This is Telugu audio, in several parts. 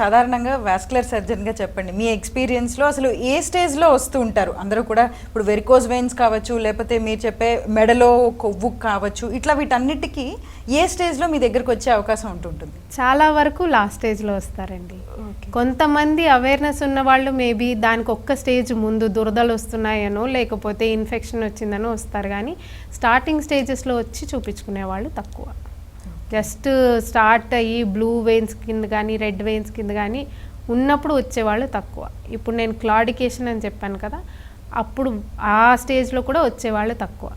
సాధారణంగా వాస్కులర్ సర్జన్గా చెప్పండి, మీ ఎక్స్పీరియన్స్లో అసలు ఏ స్టేజ్లో వస్తూ ఉంటారు అందరూ కూడా? ఇప్పుడు వెరికోజ్ వెయిన్స్ కావచ్చు, లేకపోతే మీరు చెప్పే మెడలో కొవ్వు కావచ్చు, ఇట్లా వీటన్నిటికీ ఏ స్టేజ్లో మీ దగ్గరకు వచ్చే అవకాశం ఉంటుంటుంది? చాలా వరకు లాస్ట్ స్టేజ్లో వస్తారండి. కొంతమంది అవేర్నెస్ ఉన్న వాళ్ళు మేబీ దానికి ఒక్క స్టేజ్ ముందు దురదలు వస్తున్నాయనో లేకపోతే ఇన్ఫెక్షన్ వచ్చిందనో వస్తారు, కానీ స్టార్టింగ్ స్టేజెస్లో వచ్చి చూపించుకునే వాళ్ళు తక్కువ. జస్ట్ స్టార్ట్ అయ్యి బ్లూ వెయిన్స్ కింద కానీ రెడ్ వెయిన్స్ కింద కానీ ఉన్నప్పుడు వచ్చేవాళ్ళు తక్కువ. ఇప్పుడు నేను క్లాడికేషన్ అని చెప్పాను కదా, అప్పుడు ఆ స్టేజ్లో కూడా వచ్చేవాళ్ళు తక్కువ.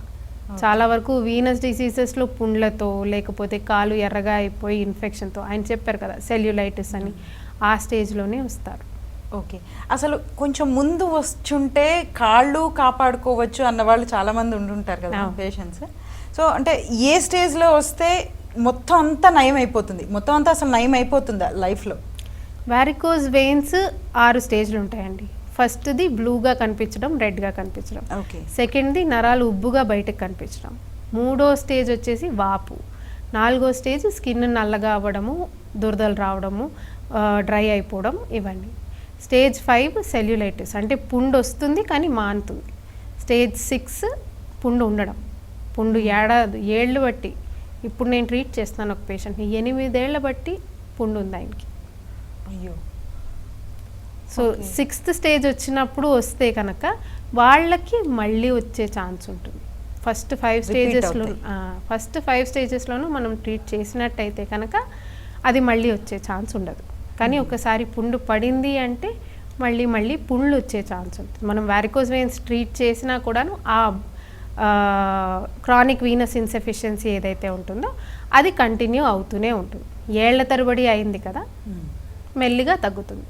చాలా వరకు వీనస్ డిసీజెస్లో పుండ్లతో లేకపోతే కాలు ఎర్రగా అయిపోయి ఇన్ఫెక్షన్తో, ఆయన చెప్పారు కదా సెల్యులైటిస్ అని, ఆ స్టేజ్లోనే వస్తారు. ఓకే, అసలు కొంచెం ముందు వచ్చుంటే కాళ్ళు కాపాడుకోవచ్చు అన్న వాళ్ళు చాలామంది ఉంటుంటారు కదా పేషెంట్స్. సో అంటే ఏ స్టేజ్లో వస్తే మొత్తం అంతా నయం అయిపోతుంది, మొత్తం అంతా అసలు నయం అయిపోతుందా లైఫ్లో? వారికోజ్ వెయిన్స్ 6 స్టేజ్లు ఉంటాయండి. ఫస్ట్ది బ్లూగా కనిపించడం, రెడ్గా కనిపించడం. ఓకే. సెకండ్ది నరాలు ఉబ్బుగా బయటకు కనిపించడం. 3వ స్టేజ్ వచ్చేసి వాపు. 4వ స్టేజ్ స్కిన్ నల్లగా అవ్వడము, దురదలు రావడము, డ్రై అయిపోవడం, ఇవన్నీ. స్టేజ్ 5 సెల్యులైటిస్, అంటే పుండు వస్తుంది కానీ మానుతుంది. స్టేజ్ 6 పుండు ఉండడం. పుండు ఏళ్ళు బట్టి, ఇప్పుడు నేను ట్రీట్ చేస్తాను ఒక పేషెంట్ని, 8 ఏళ్ల బట్టి పుండు ఉంది ఆయనకి. అయ్యో. సో 6th స్టేజ్ వచ్చినప్పుడు వస్తే కనుక వాళ్ళకి మళ్ళీ వచ్చే ఛాన్స్ ఉంటుంది. ఫస్ట్ 5 స్టేజెస్లోనూ మనం ట్రీట్ చేసినట్టయితే కనుక అది మళ్ళీ వచ్చే ఛాన్స్ ఉండదు. కానీ ఒకసారి పుండు పడింది అంటే మళ్ళీ పుండ్లు వచ్చే ఛాన్స్ ఉంటుంది. మనం వారికోజ్ వెయిన్స్ ట్రీట్ చేసినా కూడాను ఆ క్రానిక్ వీనస్ ఇన్సఫిషియన్సీ ఏదైతే ఉంటుందో అది కంటిన్యూ అవుతూనే ఉంటుంది. ఏళ్ల తరబడి అయింది కదా, మెల్లిగా తగ్గుతుంది.